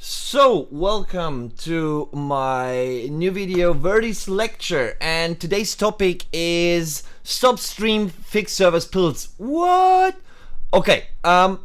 So, welcome to my new video, Verdi's lecture, and today's topic is stop stream fix servers pills. What? Okay,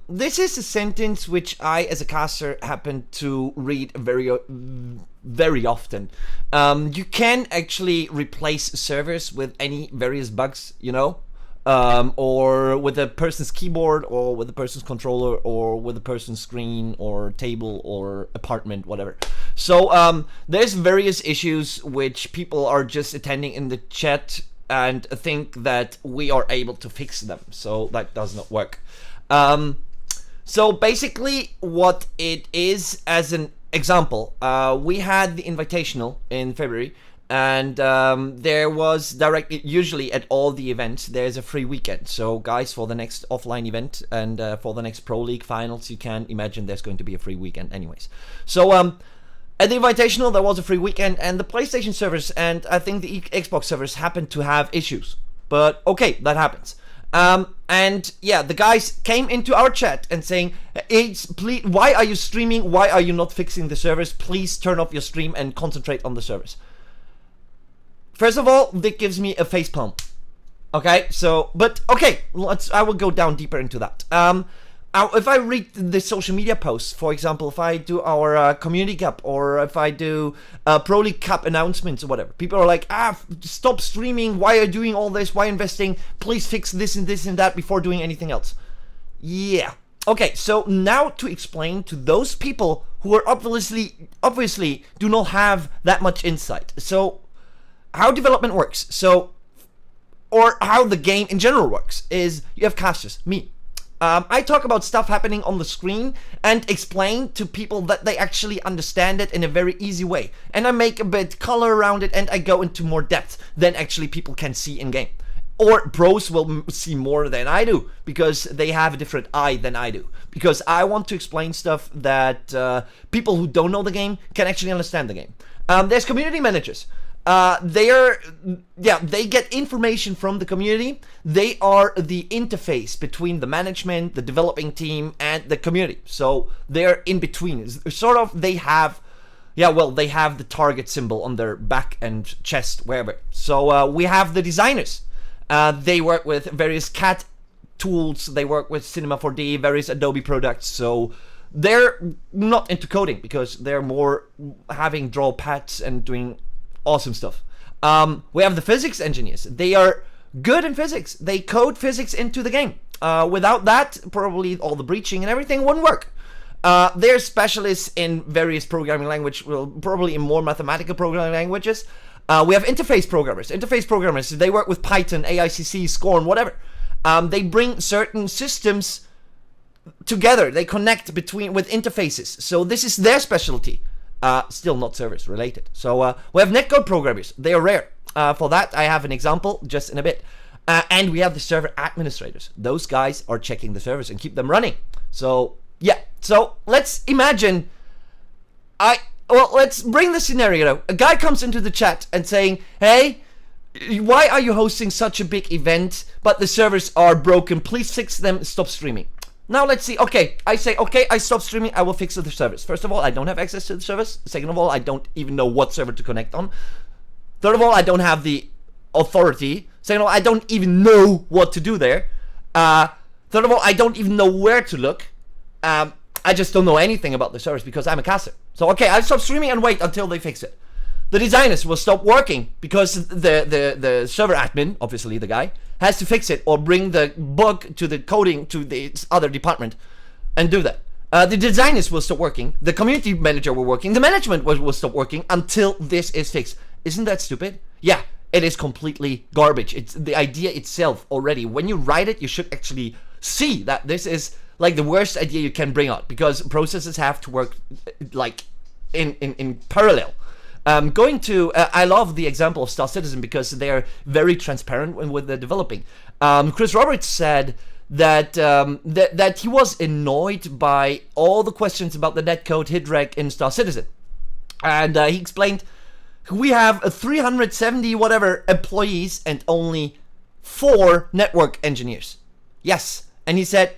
this is a sentence which I, as a caster, happen to read very often. You can actually replace servers with any various bugs, you know? Or with a person's keyboard, or with a person's controller, or with a person's screen, or table, or apartment, whatever. So there's various issues which people are just attending in the chat and think that we are able to fix them. So that does not work. So basically what it is, as an example, we had the Invitational in February. And there was usually at all the events, there's a free weekend. So guys, for the next offline event and for the next Pro League finals, you can imagine there's going to be a free weekend anyways. So at the Invitational, there was a free weekend, and the PlayStation servers and I think the Xbox servers happened to have issues. But okay, that happens. And yeah, the guys came into our chat and saying, please, why are you streaming? Why are you not fixing the servers? Please turn off your stream and concentrate on the servers. First of all, that gives me a facepalm. Okay, so, but okay, I will go down deeper into that. If I read the social media posts, for example, if I do our community cup, or if I do Pro League Cup announcements or whatever, people are like, stop streaming, why are you doing all this, why investing, please fix this and this and that before doing anything else. Yeah. Okay, so now to explain to those people who are obviously do not have that much insight. So, how development works, or how the game in general works, is you have casters, me. I talk about stuff happening on the screen and explain to people that they actually understand it in a very easy way. And I make a bit color around it, and I go into more depth than actually people can see in game. Or pros will see more than I do, because they have a different eye than I do. Because I want to explain stuff that people who don't know the game can actually understand the game. There's community managers. They get information from the community. They are the interface between the management, the developing team, and the community. So they're in between. Sort of, they have the target symbol on their back and chest, wherever. So we have the designers. They work with various CAD tools. They work with Cinema 4D, various Adobe products. So they're not into coding, because they're more having draw pads and doing awesome stuff. We have the physics engineers. They are good in physics. They code physics into the game. Without that, probably all the breaching and everything wouldn't work. They're specialists in various programming language, well, probably in more mathematical programming languages. We have interface programmers. Interface programmers, they work with Python, AICC, Scorn, whatever. They bring certain systems together. They connect with interfaces. So this is their specialty. Still not service related. So we have netcode programmers. They are rare. For that, I have an example just in a bit. And we have the server administrators. Those guys are checking the servers and keep them running. So yeah. So let's imagine. Let's bring the scenario. A guy comes into the chat and saying, "Hey, why are you hosting such a big event, but the servers are broken? Please fix them. Stop streaming." Now let's see. Okay, I say, okay, I stop streaming, I will fix the service. First of all, I don't have access to the service. Second of all, I don't even know what server to connect on. Third of all, I don't have the authority. Second of all, I don't even know what to do there. Third of all, I don't even know where to look. I just don't know anything about the service because I'm a caster. So okay, I'll stop streaming and wait until they fix it. The designers will stop working because the server admin, obviously the guy, has to fix it or bring the bug to the coding to the other department and do that. The designers will stop working. The community manager will working. The management will stop working until this is fixed. Isn't that stupid? Yeah, it is completely garbage. It's the idea itself already. When you write it, you should actually see that this is like the worst idea you can bring out, because processes have to work like in parallel. I love the example of Star Citizen because they are very transparent with the developing. Chris Roberts said that that he was annoyed by all the questions about the netcode hitreg in Star Citizen, and he explained we have 370 whatever employees and only 4 network engineers. Yes, and he said,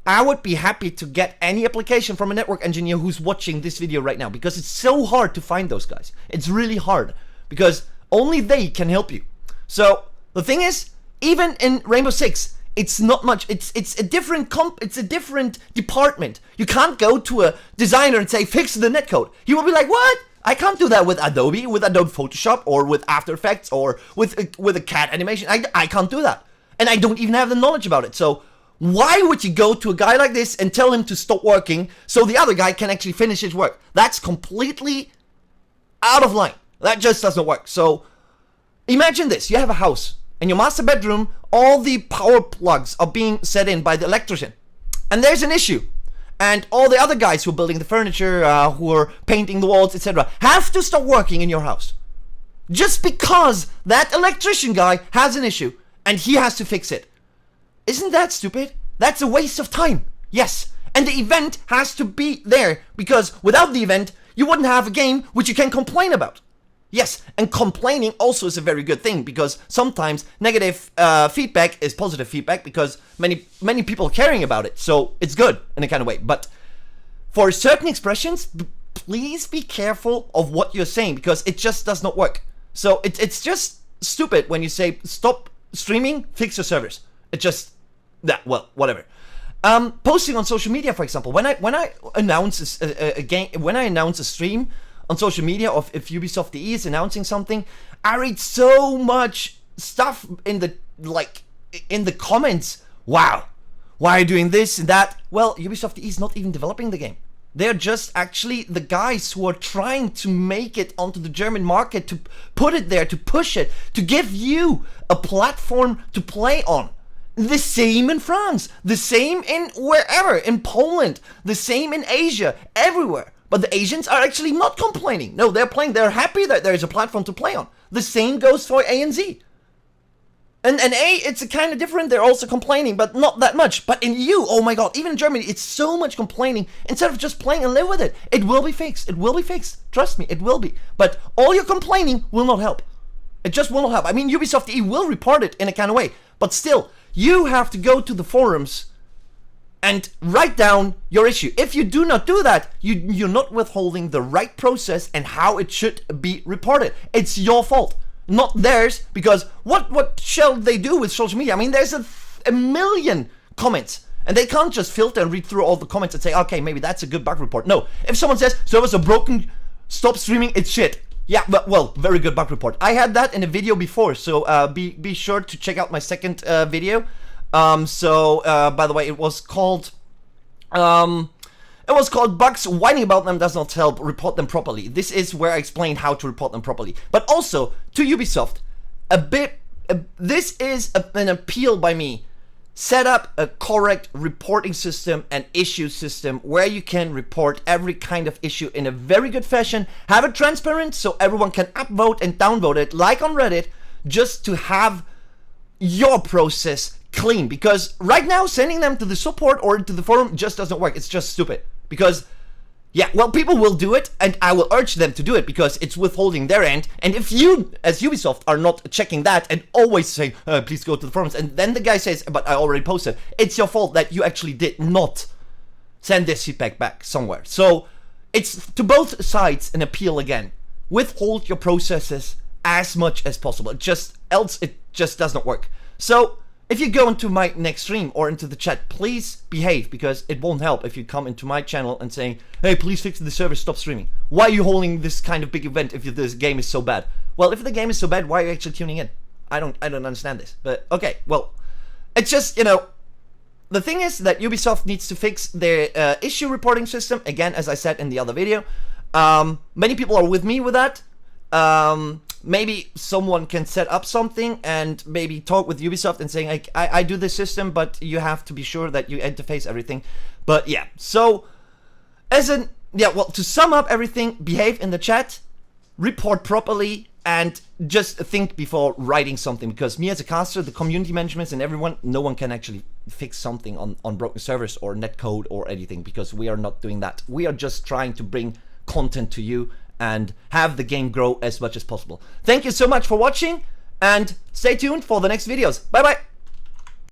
I would be happy to get any application from a network engineer who's watching this video right now, because it's so hard to find those guys. It's really hard because only they can help you. So the thing is, even in Rainbow Six, it's not much. It's a different it's a different department. You can't go to a designer and say fix the netcode. He will be like, what? I can't do that with Adobe Photoshop, or with After Effects, or with a cat animation. I can't do that, and I don't even have the knowledge about it. So why would you go to a guy like this and tell him to stop working so the other guy can actually finish his work? That's completely out of line. That just doesn't work. So imagine this. You have a house. In your master bedroom, all the power plugs are being set in by the electrician. And there's an issue. And all the other guys who are building the furniture, who are painting the walls, etc., have to stop working in your house. Just because that electrician guy has an issue and he has to fix it. Isn't that stupid? That's a waste of time. Yes. And the event has to be there, because without the event, you wouldn't have a game which you can complain about. Yes, and complaining also is a very good thing, because sometimes negative feedback is positive feedback, because many people are caring about it. So it's good in a kind of way. But for certain expressions, please be careful of what you're saying, because it just does not work. So it's just stupid when you say stop streaming, fix your servers. It just, well, whatever. Posting on social media, for example, when I announce a game, when I announce a stream on social media, of if Ubisoft DE is announcing something, I read so much stuff in the comments. Wow, why are you doing this and that? Well, Ubisoft DE is not even developing the game. They're just actually the guys who are trying to make it onto the German market, to put it there, to push it, to give you a platform to play on. The same in France, the same in wherever, in Poland, the same in Asia, everywhere. But the Asians are actually not complaining. No, they're playing. They're happy that there is a platform to play on. The same goes for A and Z. And A, it's kind of different. They're also complaining, but not that much. But in EU, oh my god, even in Germany, it's so much complaining. Instead of just playing and live with it. It will be fixed. It will be fixed. Trust me, it will be. But all your complaining will not help. It just will not help. I mean, Ubisoft E will report it in a kind of way. But still, you have to go to the forums and write down your issue. If you do not do that, you're not withholding the right process and how it should be reported. It's your fault, not theirs, because what shall they do with social media? I mean, there's a million comments, and they can't just filter and read through all the comments and say, okay, maybe that's a good bug report. No, if someone says, servers are broken, stop streaming, it's shit. Yeah, well, very good bug report. I had that in a video before, so be sure to check out my second video. By the way, it was called bugs. Whining about them does not help. Report them properly. This is where I explain how to report them properly. But also to Ubisoft, this is an appeal by me. Set up a correct reporting system and issue system where you can report every kind of issue in a very good fashion. Have it transparent so everyone can upvote and downvote it, like on Reddit, just to have your process clean. Because right now, sending them to the support or to the forum just doesn't work. It's just stupid. Because, yeah, well, people will do it, and I will urge them to do it because it's withholding their end. And if you, as Ubisoft, are not checking that and always saying, please go to the forums, and then the guy says, but I already posted, it's your fault that you actually did not send this feedback back somewhere. So it's to both sides an appeal again. Withhold your processes as much as possible. Else it just does not work. So if you go into my next stream or into the chat, please behave, because it won't help if you come into my channel and saying, hey, please fix the server, stop streaming. Why are you holding this kind of big event if this game is so bad? Well, if the game is so bad, why are you actually tuning in? I don't understand this. But okay, well, it's just, the thing is that Ubisoft needs to fix their issue reporting system. Again, as I said in the other video, many people are with me with that. Maybe someone can set up something and maybe talk with Ubisoft and saying, like, I do this system, but you have to be sure that you interface everything. But yeah, so to sum up everything, behave in the chat, report properly, and just think before writing something. Because me as a caster, the community management and everyone, no one can actually fix something on broken servers or netcode or anything, because we are not doing that. We are just trying to bring content to you and have the game grow as much as possible. Thank you so much for watching, and stay tuned for the next videos. Bye bye.